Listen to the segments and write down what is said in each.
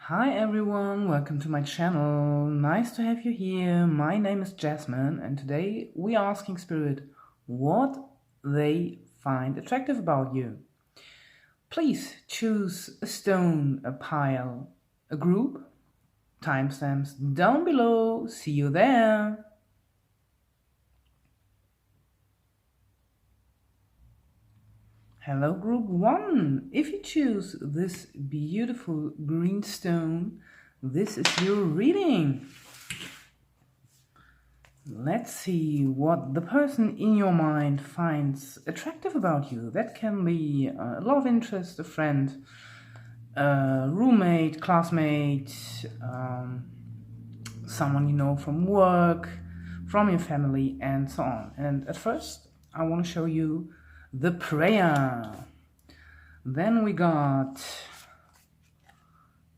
Hi everyone, welcome to my channel. Nice to have you here. My name is Jasmin and today we are asking Spirit what they find attractive about you. Please choose a stone, a pile, a group. Timestamps down below. See you there. Hello group 1. If you choose this beautiful green stone, this is your reading. Let's see what the person in your mind finds attractive about you. That can be a love interest, a friend, a roommate, classmate, someone you know from work, from your family, and so on. And at first, I want to show you the prayer. Then we got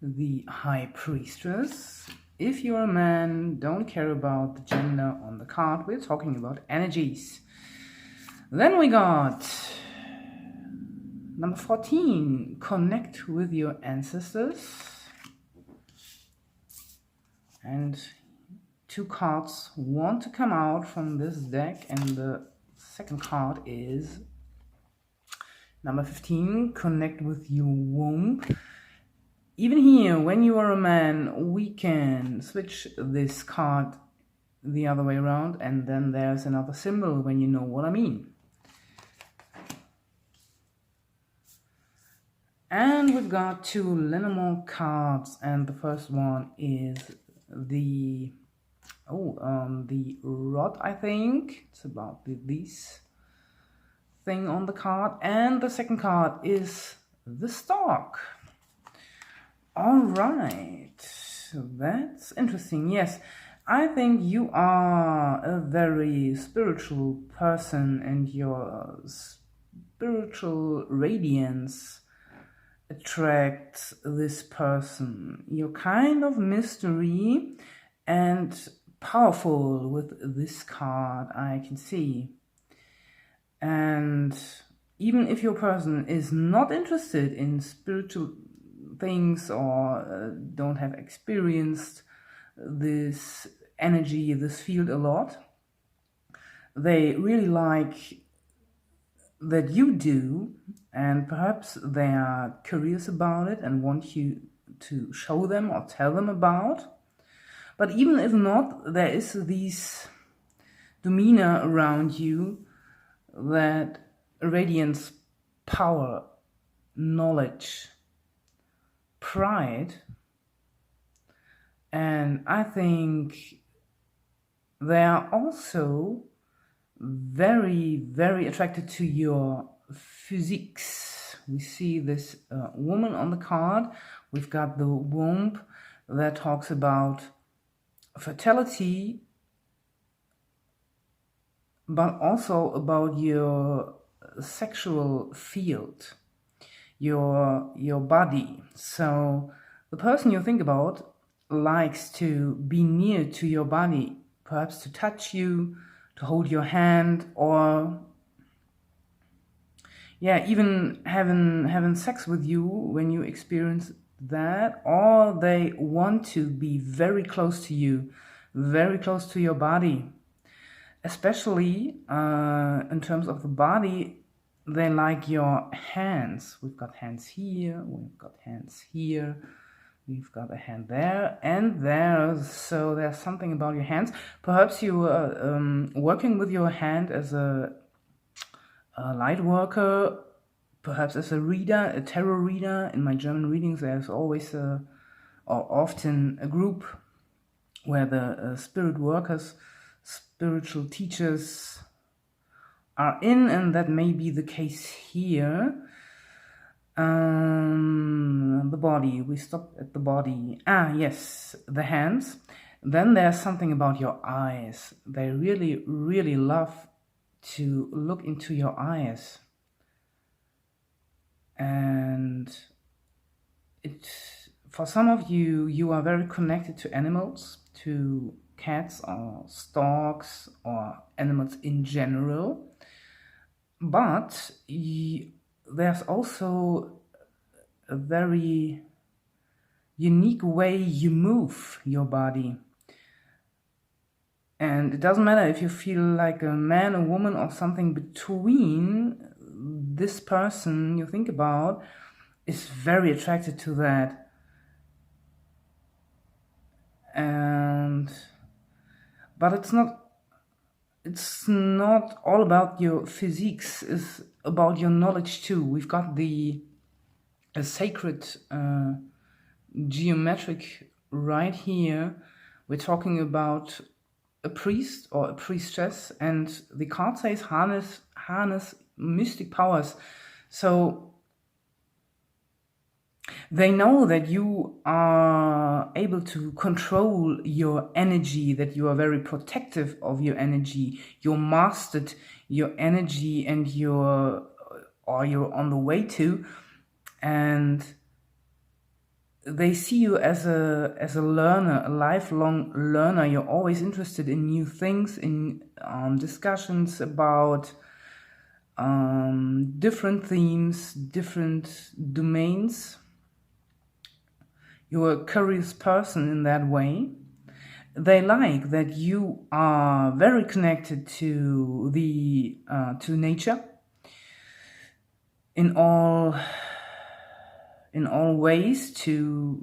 the High Priestess. If you're a man, don't care about the gender on the card. We're talking about energies. Then we got number 14, connect with your ancestors. And two cards want to come out from this deck, and the second card is number 15, connect with your womb. Even here, when you are a man, we can switch this card the other way around, and then there's another symbol when you know what I mean. And we've got two Lenormand cards, and the first one is the rod, I think. It's about this thing on the card. And the second card is the stalk. All right, that's interesting. Yes, I think you are a very spiritual person, and your spiritual radiance attracts this person. You're kind of mystery and powerful with this card, I can see. And even if your person is not interested in spiritual things or don't have experienced this energy, this field a lot, they really like that you do, and perhaps they are curious about it and want you to show them or tell them about. But even if not, there is this demeanor around you that radiance power, knowledge, pride, and I think they are also very, very attracted to your physiques. We see this woman on the card. We've got the womb that talks about fertility, but also about your sexual field, your body. So the person you think about likes to be near to your body, perhaps to touch you, to hold your hand, or even having sex with you when you experience that. Or they want to be very close to you, very close to your body. Especially in terms of the body, they like your hands. We've got hands here, we've got hands here, we've got a hand there and there. So there's something about your hands. Perhaps you are working with your hand as a light worker, perhaps as a reader, a tarot reader. In my German readings, there's always or often a group where the spirit workers, spiritual teachers are in, and that may be the case here. The body, we stopped at the body. Yes, the hands. Then there's something about your eyes. They really, really love to look into your eyes. And for some of you, you are very connected to animals, to cats or storks or animals in general. But there's also a very unique way you move your body. And it doesn't matter if you feel like a man, a woman, or something between. This person you think about is very attracted to that. But it's not all about your physiques, it's about your knowledge too. We've got a sacred geometric right here. We're talking about a priest or a priestess, and the card says harness mystic powers. So they know that you are able to control your energy, that you are very protective of your energy, you mastered your energy, and you're on the way to, and they see you as a learner, a lifelong learner. You're always interested in new things, in discussions about different themes, different domains. You're a curious person in that way. They like that you are very connected to nature in all ways, to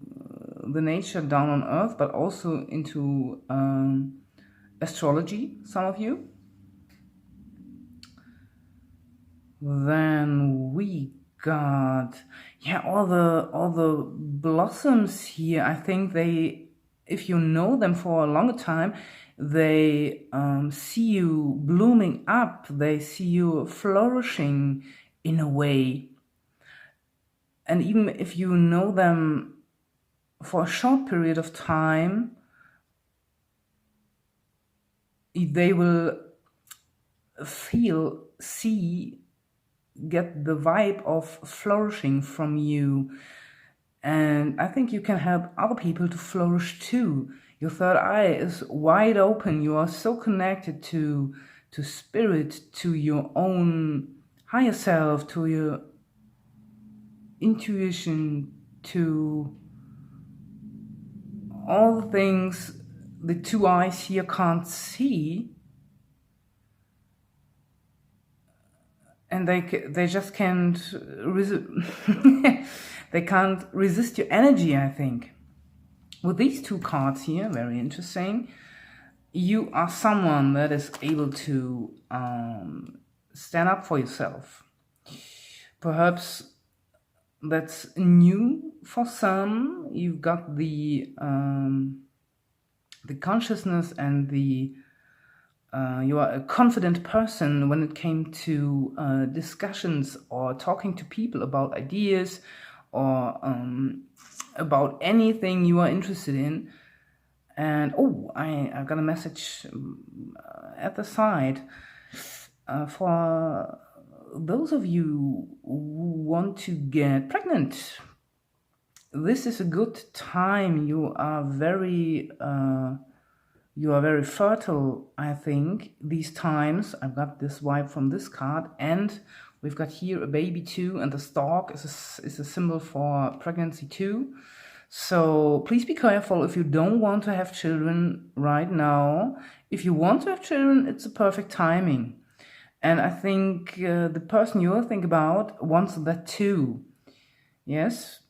the nature down on earth, but also into astrology, some of you. Then we got all the blossoms here. I think they, if you know them for a longer time, they see you blooming up, they see you flourishing in a way. And even if you know them for a short period of time, they will get the vibe of flourishing from you. And I think you can help other people to flourish too. Your third eye is wide open. You are so connected to spirit, to your own higher self, to your intuition, to all the things the two eyes here can't see. And they just can't they can't resist your energy, I think. With these two cards here, very interesting, you are someone that is able to stand up for yourself. Perhaps that's new for some. You've got the consciousness and you are a confident person when it came to discussions or talking to people about ideas or about anything you are interested in. And I got a message at the side for those of you who want to get pregnant. This is a good time. You are very fertile, I think, these times. I've got this vibe from this card, and we've got here a baby too, and the stalk is a symbol for pregnancy too. So please be careful if you don't want to have children right now. If you want to have children, it's a perfect timing. And I think the person you're thinking about wants that too. Yes?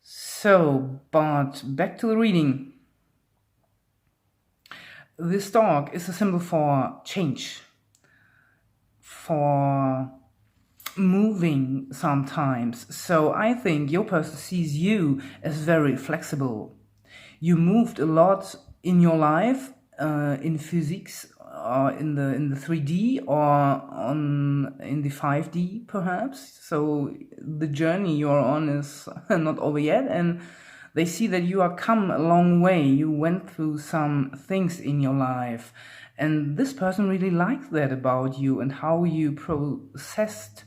So, but back to the reading. This dog is a symbol for change, for moving sometimes. So I think your person sees you as very flexible. You moved a lot in your life, in physics, or in the 3D, or in the 5D perhaps. So the journey you're on is not over yet, and they see that you are come a long way. You went through some things in your life, and this person really likes that about you and how you processed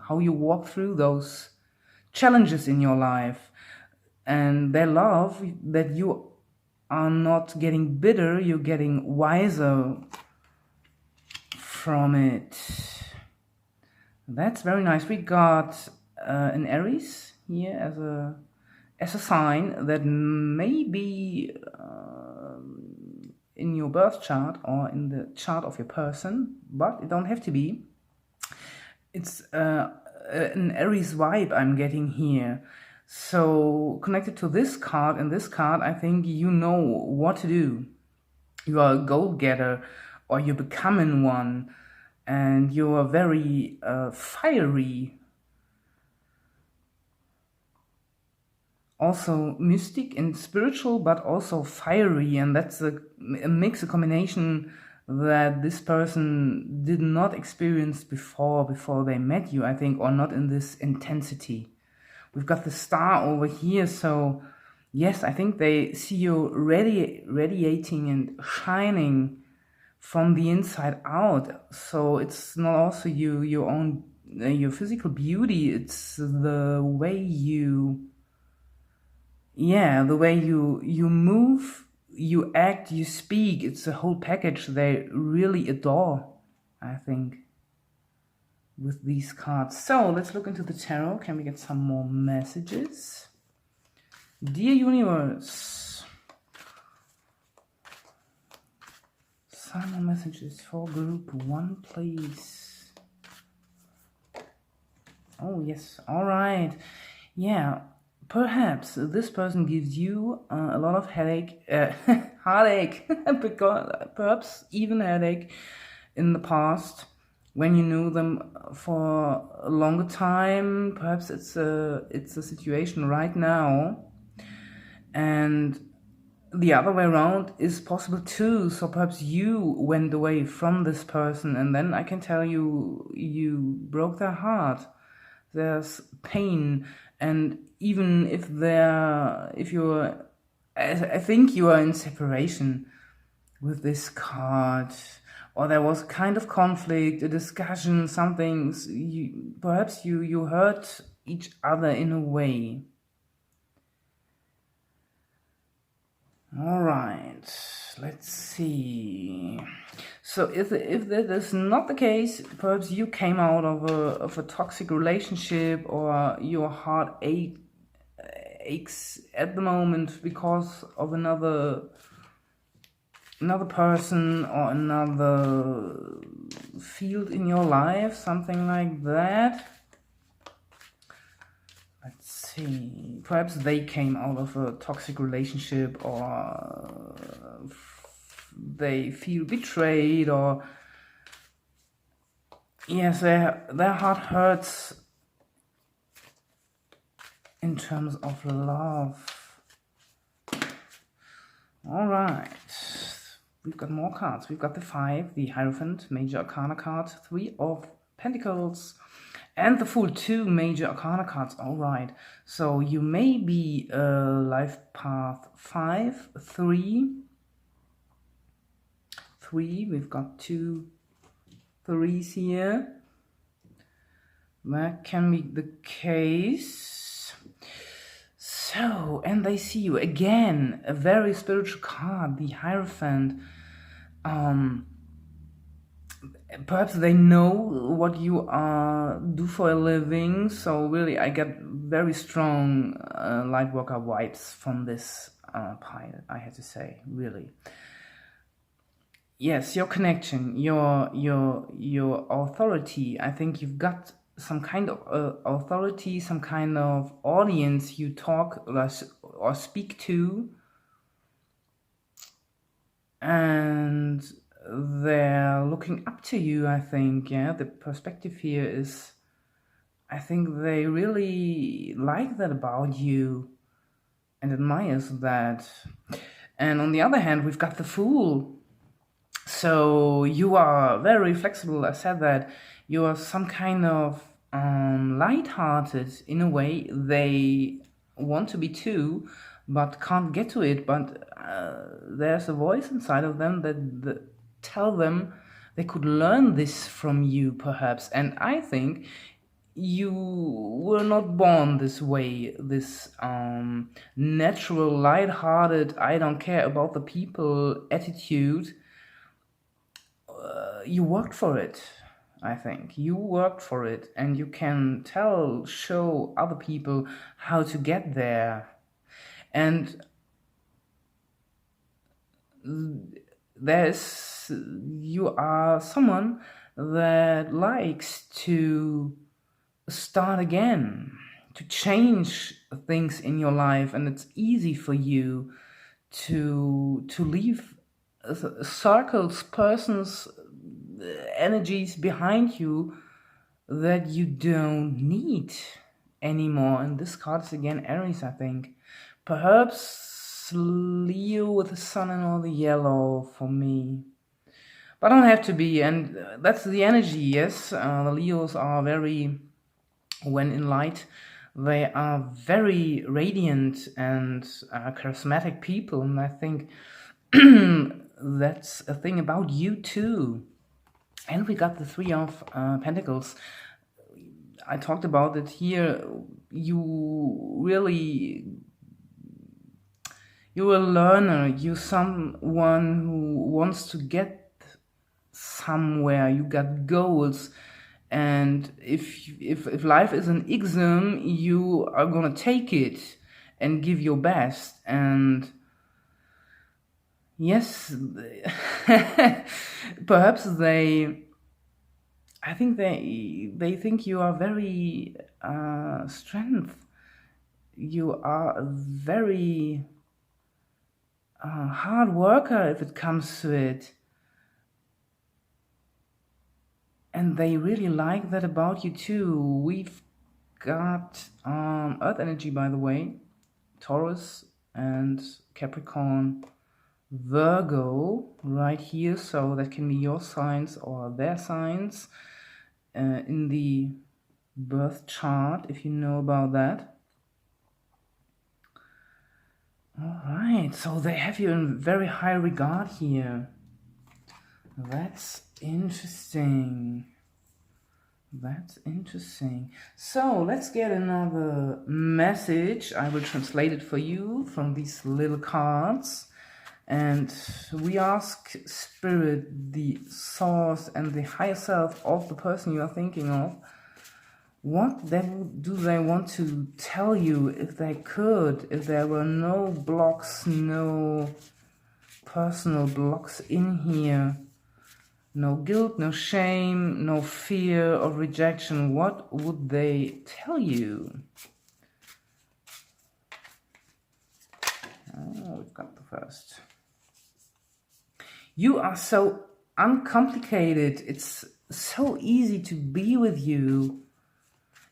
how you walk through those challenges in your life. And they love that you are not getting bitter, you're getting wiser from it. That's very nice. We got an Aries here as a sign that may be in your birth chart or in the chart of your person, but it don't have to be. It's an Aries vibe I'm getting here. So connected to this card and this card, I think you know what to do. You are a goal-getter, or you're becoming one, and you are very fiery. Also mystic and spiritual, but also fiery, and that's a mix, a combination that this person did not experience before they met you, I think, or not in this intensity. We've got the star over here, so yes, I think they see you radiating and shining from the inside out. So it's not also your own your physical beauty, it's the way you move, you act, you speak. It's a whole package they really adore, I think, with these cards. So let's look into the tarot. Can we get some more messages? Dear universe, some more messages for group 1, please. Oh yes, all right. Yeah, perhaps this person gives you a lot of headache, perhaps even headache in the past when you knew them for a longer time. Perhaps it's a situation right now, and the other way around is possible too. So perhaps you went away from this person, and then I can tell you broke their heart. There's pain, and even if you're, I think you are in separation with this card, or there was a kind of conflict, a discussion, something. Perhaps you hurt each other in a way. All right, let's see. So if that is not the case, perhaps you came out of a toxic relationship, or your heart aches at the moment because of another person or another field in your life, something like that. Let's see. Perhaps they came out of a toxic relationship, or they feel betrayed, or yes, their heart hurts in terms of love. All right, we've got more cards. We've got the 5, the Hierophant, Major Arcana card, 3 of Pentacles, and the Fool, 2 Major Arcana cards. All right, so you may be life path 5, 3. We've got 2 3s here. That can be the case. So, and they see you again, a very spiritual card, the Hierophant. Perhaps they know what you do for a living. So really, I get very strong Lightworker vibes from this pile, I have to say, really. Yes, your connection, your authority. I think you've got some kind of authority, some kind of audience you talk or speak to, and they're looking up to you, I think. Yeah, the perspective here is, I think they really like that about you and admires that. And on the other hand, we've got the Fool. So you are very flexible. I said that you are some kind of light-hearted in a way. They want to be too, but can't get to it. But there's a voice inside of them that tell them they could learn this from you, perhaps. And I think you were not born this way, this natural, light-hearted, I don't care about the people attitude. You worked for it. I think. You worked for it, and you can show other people how to get there. And you are someone that likes to start again, to change things in your life, and it's easy for you to leave circles, persons, energies behind you that you don't need anymore. And this card is again Aries, I think. Perhaps Leo with the sun and all the yellow for me. But don't have to be, and that's the energy, yes. The Leos are very, when in light, they are very radiant and charismatic people, and I think that's a thing about you too. And we got the Three of Pentacles. I talked about it here. You're a learner. You're someone who wants to get somewhere. You got goals, and if life is an exam, you are gonna take it and give your best. And yes, perhaps I think they think you are very strength. You are a very hard worker if it comes to it. And they really like that about you too. We've got Earth energy, by the way, Taurus and Capricorn, Virgo right here, so that can be your signs or their signs in the birth chart, if you know about that. Alright, so they have you in very high regard here. That's interesting. That's interesting. So let's get another message. I will translate it for you from these little cards. And we ask Spirit, the source and the higher self of the person you are thinking of, what do they want to tell you if they could, if there were no blocks, no personal blocks in here, no guilt, no shame, no fear of rejection, what would they tell you? Oh, we've got the first. You are so uncomplicated. It's so easy to be with you.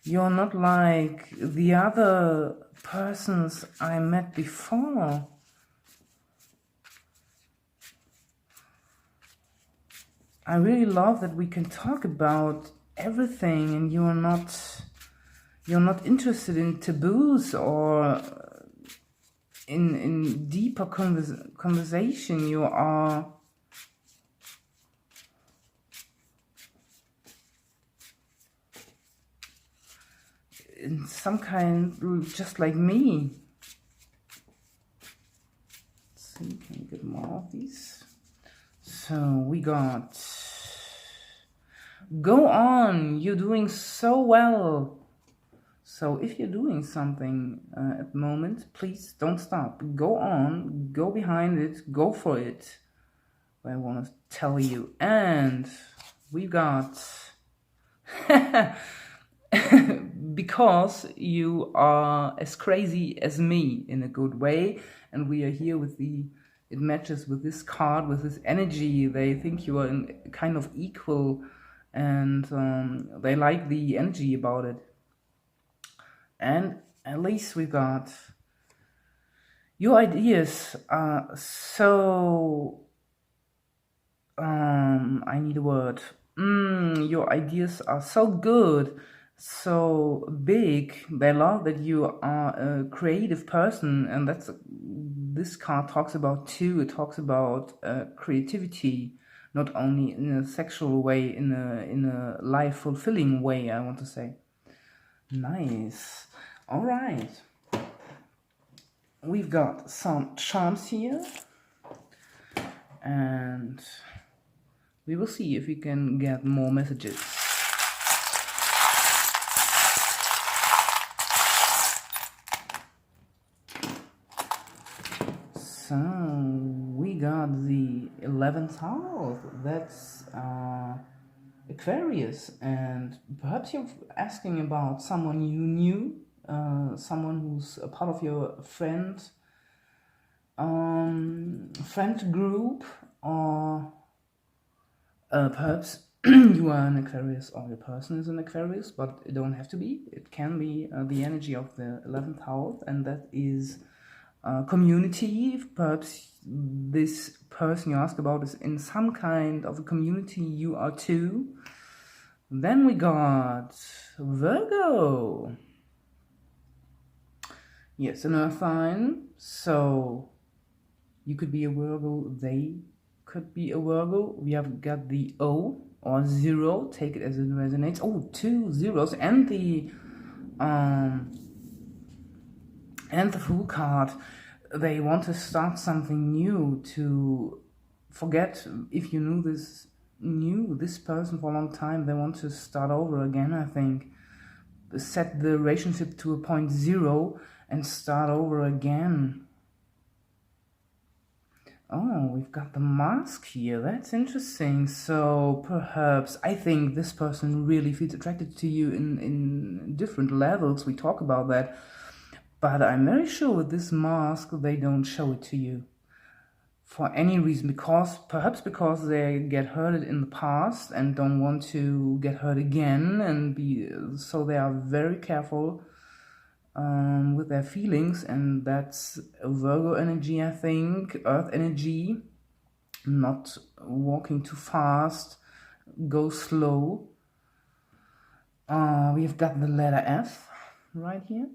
You're not like the other persons I met before. I really love that we can talk about everything, and you're not interested in taboos or in deeper conversation. You are in some kind, just like me. Let's see, can we get more of these? So we got, go on, you're doing so well. So if you're doing something at the moment, please don't stop. Go on, go behind it, go for it. I want to tell you. And we got because you are as crazy as me in a good way, and we are here with it matches with this card, with this energy. They think you are in kind of equal, and they like the energy about it. And at least we got, your ideas are so, I need a word. Your ideas are so good, so big. They love that you are a creative person, and this card talks about too. It talks about creativity, not only in a sexual way, in a life fulfilling way, I want to say. Nice. All right. We've got some charms here, and we will see if we can get more messages. So we got the 11th house. That's Aquarius, and perhaps you're asking about someone you knew, someone who's a part of your friend group, or perhaps you are an Aquarius or your person is an Aquarius, but it don't have to be. It can be the energy of the 11th house, and that is community. Perhaps this person you ask about is in some kind of a community you are too. Then we got Virgo. Yes, an earth sign. So you could be a Virgo, they could be a Virgo. We have got the O or 0, take it as it resonates. Oh, 2 zeros, and the Fool card. They want to start something new, to forget if you knew this person for a long time. They want to start over again, I think. Set the relationship to a point 0 and start over again. Oh, we've got the mask here. That's interesting. So perhaps, I think this person really feels attracted to you in different levels. We talk about that. But I'm very sure with this mask, they don't show it to you for any reason. Perhaps because they get hurted in the past and don't want to get hurt again, so they are very careful with their feelings, and that's a Virgo energy, I think, earth energy, not walking too fast, go slow. We've got the letter F right here.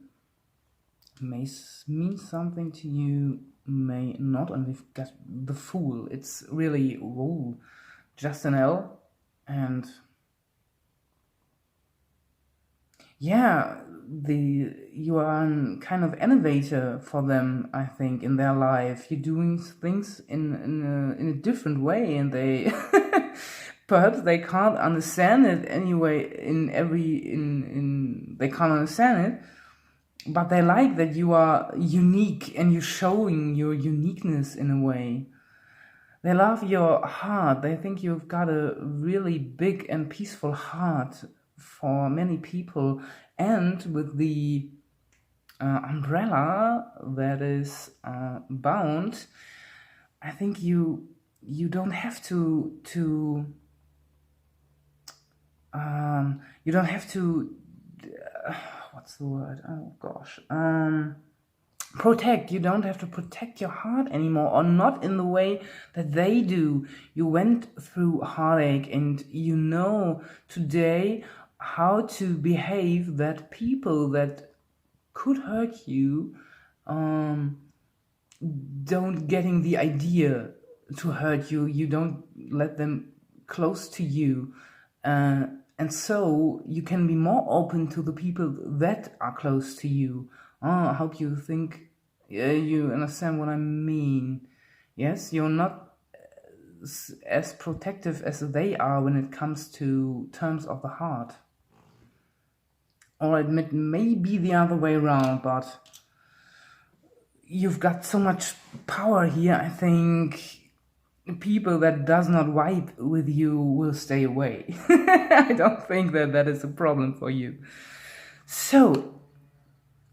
May mean something to you, may not, and we've got the Fool. It's really, just an L, and yeah, you are a kind of innovator for them, I think, in their life. You're doing things in a different way, and they perhaps they can't understand it anyway. They can't understand it. But they like that you are unique and you're showing your uniqueness in a way. They love your heart. They think you've got a really big and peaceful heart for many people. And with the umbrella that is bound, I think you don't have to what's the word? Oh gosh. Protect. You don't have to protect your heart anymore, or not in the way that they do. You went through heartache, and you know today how to behave, that people that could hurt you don't getting the idea to hurt you. You don't let them close to you. And so you can be more open to the people that are close to you. I hope you think you understand what I mean. Yes, you're not as protective as they are when it comes to terms of the heart. Or admit maybe the other way around, but you've got so much power here. I think people that does not vibe with you will stay away. I don't think that is a problem for you. So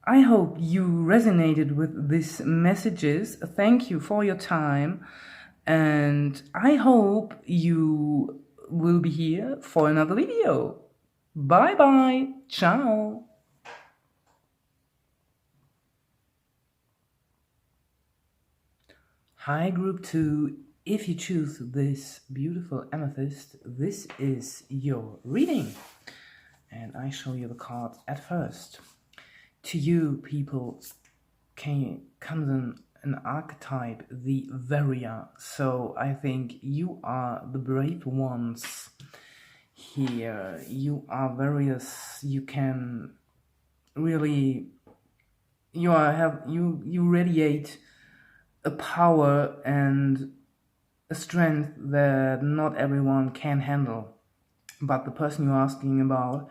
I hope you resonated with these messages. Thank you for your time, and I hope you will be here for another video. Bye bye. Ciao. Hi group 2. If you choose this beautiful amethyst, this is your reading. And I show you the cards at first. To you, people, comes an archetype, the warrior. So I think you are the brave ones here. You are warriors. You can really, you radiate a power and a strength that not everyone can handle. But the person you're asking about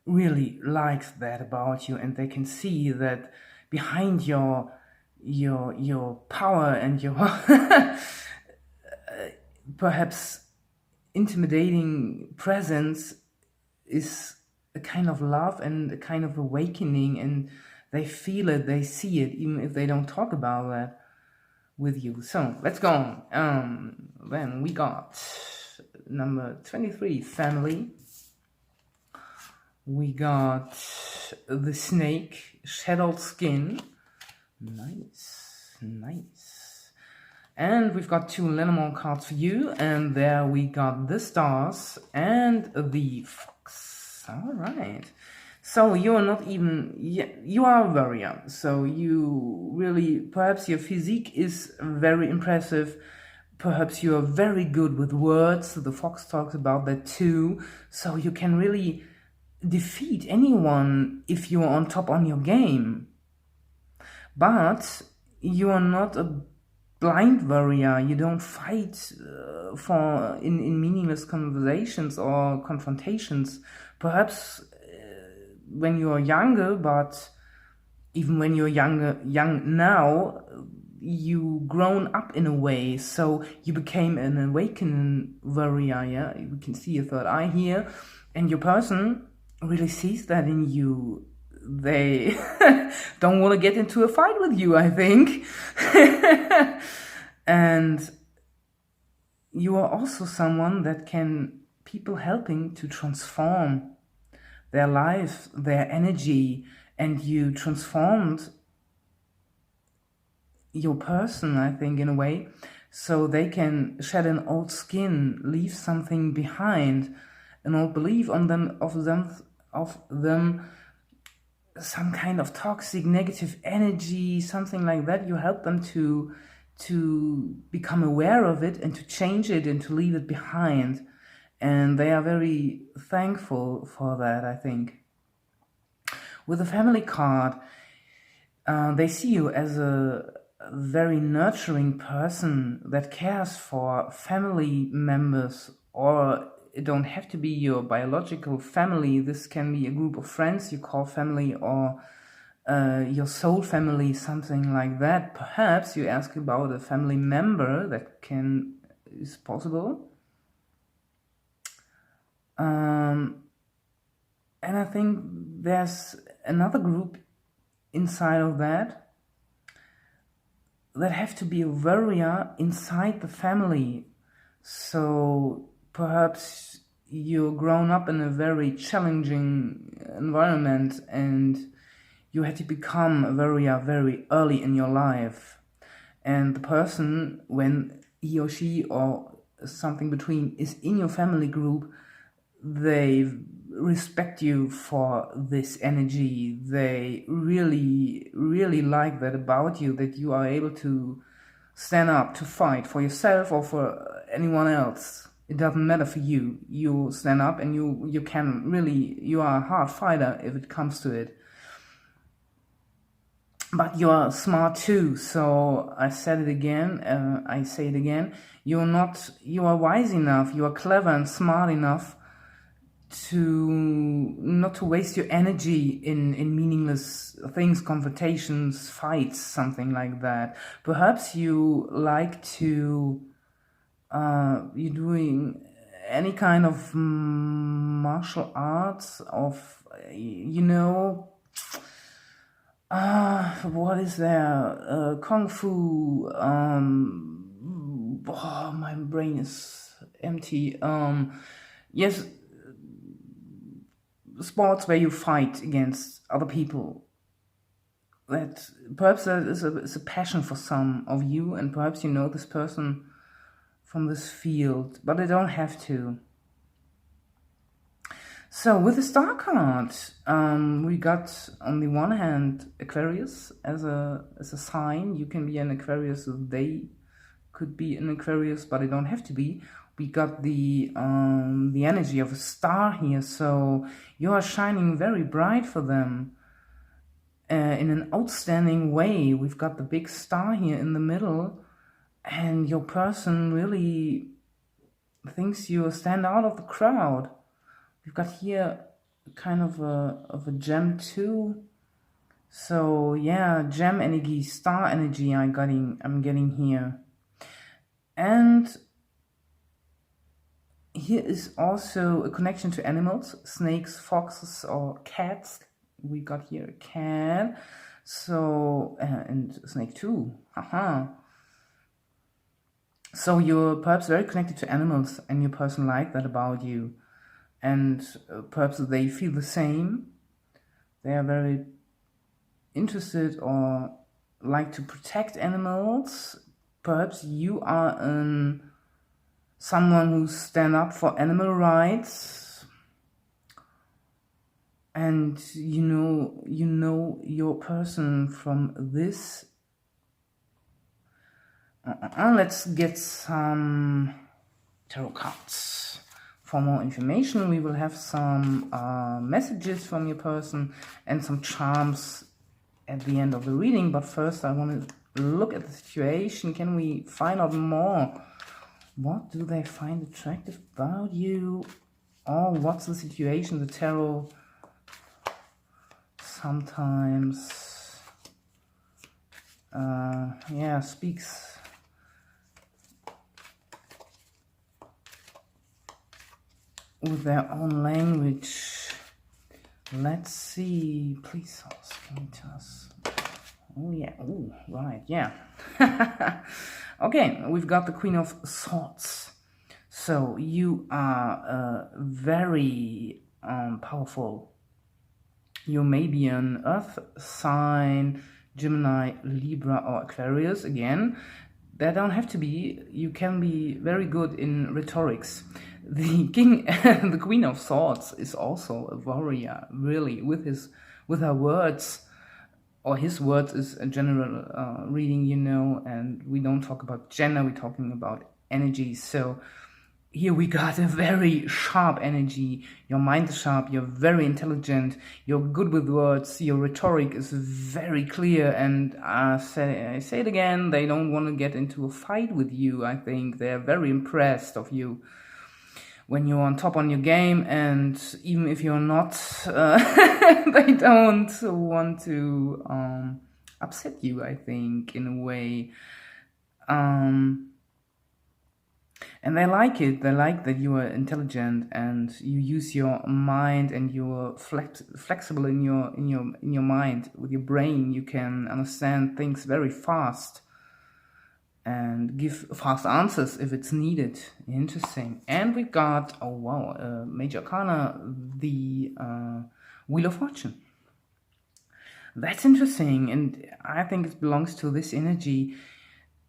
really likes that about you, and they can see that behind your your power and your perhaps intimidating presence is a kind of love and a kind of awakening, and they feel it, they see it, even if they don't talk about that with you. So let's go on. Then we got number 23, family. We got the snake, shadowed skin. Nice, nice. And we've got 2 Lenormand cards for you, and there we got the stars and the fox. All right. So you are not even, you are very young. So you really, perhaps your physique is very impressive. Perhaps you are very good with words. The fox talks about that too. So you can really defeat anyone if you are on top on your game. But you are not a blind warrior. You don't fight in meaningless conversations or confrontations. Perhaps when you are younger, but even when you're young now, you grown up in a way, so you became an awakened warrior. Yeah, you can see a third eye here, and your person really sees that in you. They don't want to get into a fight with you, I think. And you are also someone that can people helping to transform their life, their energy, and you transformed your person, I think, in a way, so they can shed an old skin, leave something behind, an old belief of them, some kind of toxic, negative energy, something like that. You help them to become aware of it and to change it and to leave it behind. And they are very thankful for that, I think. With the family card, they see you as a very nurturing person that cares for family members, or it don't have to be your biological family. This can be a group of friends you call family, or your soul family, something like that. Perhaps you ask about a family member that is possible. And I think there's another group inside of that have to be a warrior inside the family. So perhaps you're grown up in a very challenging environment and you had to become a warrior very early in your life. And the person, when he or she or something between is in your family group, they respect you for this energy. They really, really like that about you, that you are able to stand up to fight for yourself or for anyone else. It doesn't matter for you. You stand up and you can really, you are a hard fighter if it comes to it. But you are smart too, so I said it again, I say it again, you are wise enough, you are clever and smart enough to not to waste your energy in meaningless things, confrontations, fights, something like that. Perhaps you like to, you're doing any kind of martial arts, of, what is there? Kung Fu. My brain is empty. Yes, sports where you fight against other people. That perhaps that is a passion for some of you, and perhaps you know this person from this field, but they don't have to. So with the star card, we got on the one hand Aquarius as a sign. You can be an Aquarius, or they could be an Aquarius, but they don't have to be. We got the energy of a star here, so you are shining very bright for them in an outstanding way. We've got the big star here in the middle, and your person really thinks you stand out of the crowd. We've got here kind of a gem too, So yeah, gem energy, star energy I'm getting here. And here is also a connection to animals, snakes, foxes, or cats. We got here a cat. So, and snake too. Haha. So you're perhaps very connected to animals and your person like that about you. And perhaps they feel the same. They are very interested or like to protect animals. Perhaps you are someone who stand up for animal rights, and you know your person from this. Let's get some tarot cards. For more information, we will have some messages from your person and some charms at the end of the reading. But first I want to look at the situation. Can we find out more? What do they find attractive about you? Or what's the situation? The tarot sometimes speaks with their own language. Let's see. Please, can you tell us? Oh yeah. Oh right. Yeah. Okay. We've got the Queen of Swords. So you are very powerful. You may be an Earth sign, Gemini, Libra, or Aquarius. Again, they don't have to be. You can be very good in rhetorics. The King, the Queen of Swords, is also a warrior, really, with her words, or his words is a general reading, and we don't talk about gender, we're talking about energy. So here we got a very sharp energy. Your mind is sharp, you're very intelligent, you're good with words, your rhetoric is very clear, and I say it again, they don't want to get into a fight with you. I think they're very impressed of you when you're on top on your game, and even if you're not, they don't want to upset you, I think, in a way. And they like it. They like that you are intelligent and you use your mind, and you're flexible in your mind. With your brain, you can understand things very fast and give fast answers if it's needed. Interesting. And we got, oh wow, Major Arcana, the Wheel of Fortune. That's interesting, and I think it belongs to this energy.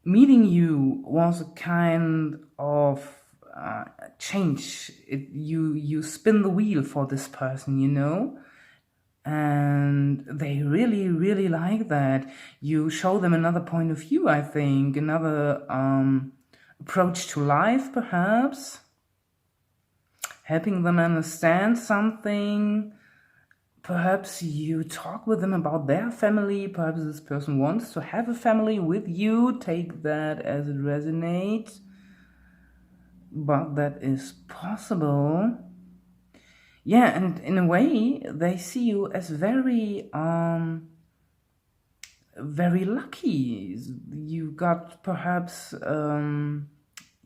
Meeting you was a kind of change. You spin the wheel for this person, and they really, really like that. You show them another point of view, I think, another approach to life, perhaps, helping them understand something. Perhaps you talk with them about their family. Perhaps this person wants to have a family with you. Take that as it resonates. But that is possible. Yeah, and in a way, they see you as very, very lucky. You got perhaps, even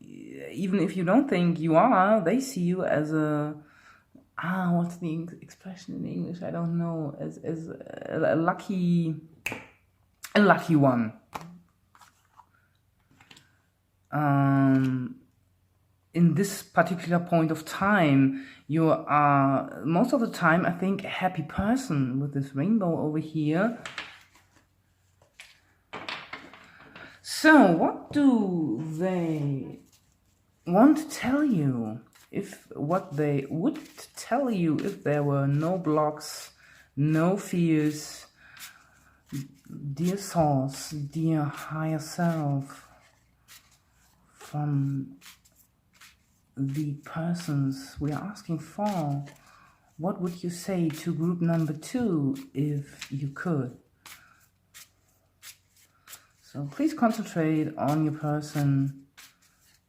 if you don't think you are, they see you as what's the expression in English? I don't know. As a lucky one. In this particular point of time, you are most of the time, I think, a happy person with this rainbow over here. So, what do they want to tell you? What they would tell you if there were no blocks, no fears, dear source, dear higher self, from the persons we are asking for, what would you say to group number 2 if you could? So please concentrate on your person.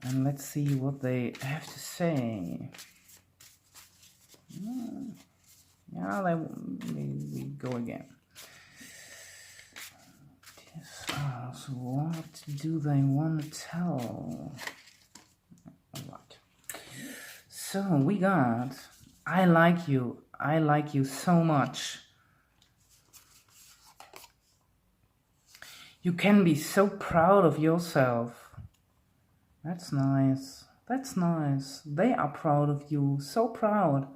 And let's see what they have to say. Yeah, we go again. what do they want to tell? Alright. So we got, I like you so much. You can be so proud of yourself. That's nice. That's nice. They are proud of you. So proud.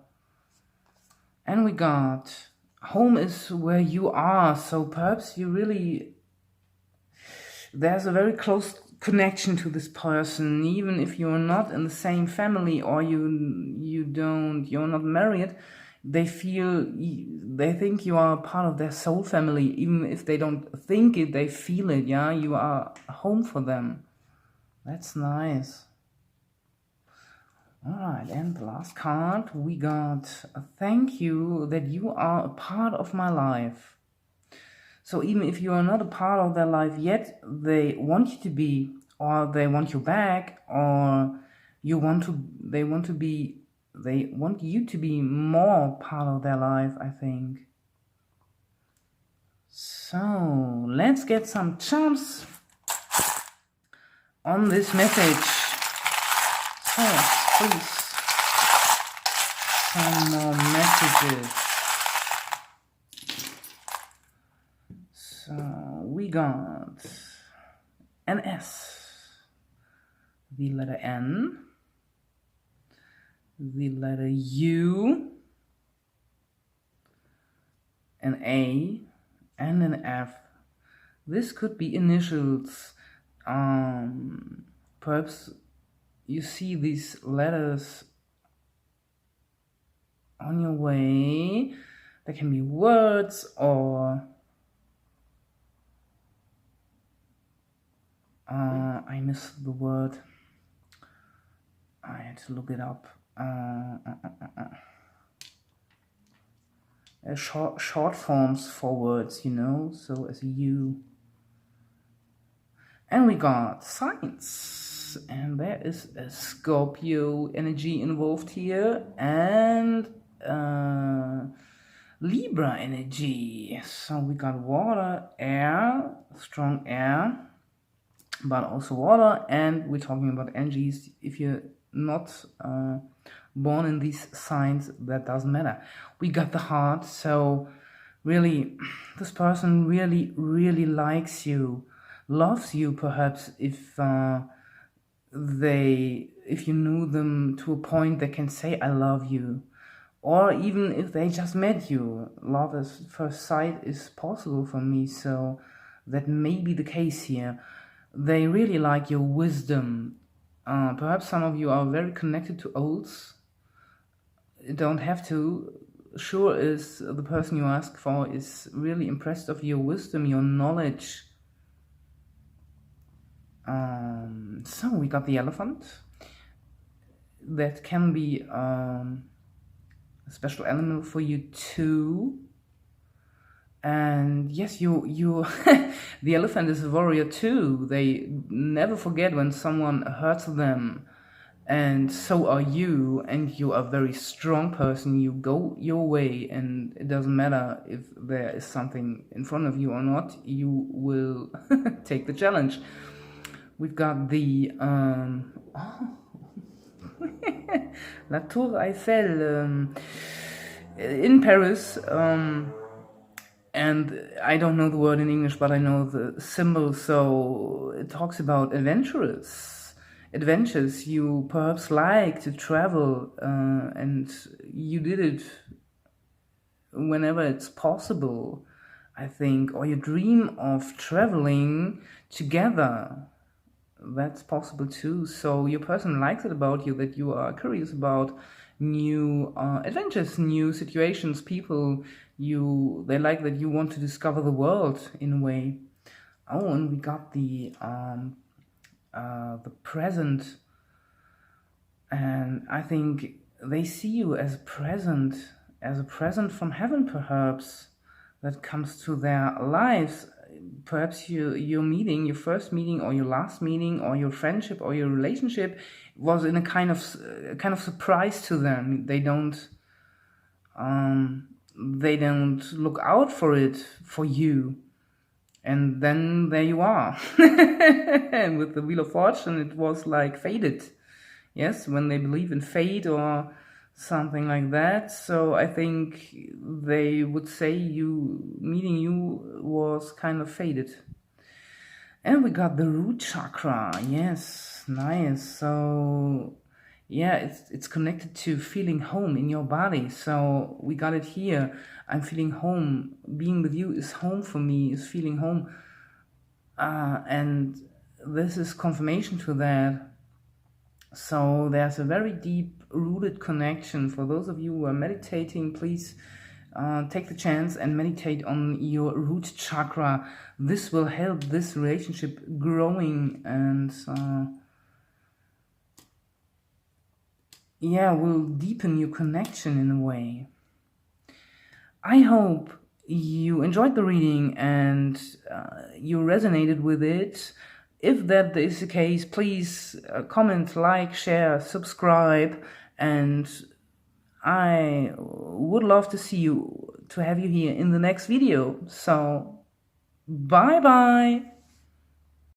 And we got, home is where you are. So perhaps you really, there's a very close connection to this person. Even if you're not in the same family or you're not married, they think you are part of their soul family. Even if they don't think it, they feel it. Yeah, you are home for them. That's nice. Alright, and the last card we got, thank you that you are a part of my life. So even if you are not a part of their life yet, they want you to be, or they want you back, or they want you to be more part of their life, I think. So let's get some charms on this message. So please, some more messages. So we got an S, the letter N, the letter U, an A, and an F. This could be initials. Perhaps you see these letters on your way. There can be words or I missed the word. I had to look it up. Short forms for words, you know, so as you. And we got signs, and there is a Scorpio energy involved here, and Libra energy. So we got water, air, strong air, but also water, and we're talking about energies. If you're not born in these signs, that doesn't matter. We got the heart, so really, this person really, really likes you, loves you. Perhaps if you knew them to a point they can say I love you, or even if they just met you. Love at first sight is possible for me, so that may be the case here. They really like your wisdom. Perhaps some of you are very connected to olds. You don't have to. Sure is the person you ask for is really impressed of your wisdom, your knowledge. So we got the elephant. That can be a special element for you too. And yes, you the elephant is a warrior too. They never forget when someone hurts them, and so are you. And you are a very strong person. You go your way, and it doesn't matter if there is something in front of you or not. You will take the challenge. We've got the La Tour Eiffel in Paris. And I don't know the word in English, but I know the symbol. So it talks about adventures. You perhaps like to travel, and you did it whenever it's possible, I think. Or you dream of traveling together. That's possible too. So your person likes it about you, that you are curious about new adventures, new situations, people. They like that you want to discover the world in a way. Oh, and we got the present, and I think they see you as a present from heaven, perhaps, that comes to their lives. Perhaps your first meeting, or your last meeting, or your friendship, or your relationship was in a kind of surprise to them. They don't look out for it for you. And then there you are. And with the Wheel of Fortune, it was like fated. Yes, when they believe in fate or something like that. So I think they would say meeting you was kind of fated. And we got the root chakra. Yes, nice. So yeah, it's connected to feeling home in your body. So we got it here. I'm feeling home. Being with you is home for me, is feeling home. And this is confirmation to that. So there's a very deep rooted connection. For those of you who are meditating, please take the chance and meditate on your root chakra. This will help this relationship growing and yeah, will deepen your connection in a way. I hope you enjoyed the reading and you resonated with it. If that is the case, please comment, like, share, subscribe, and I would love to see you, to have you here in the next video. So, bye bye!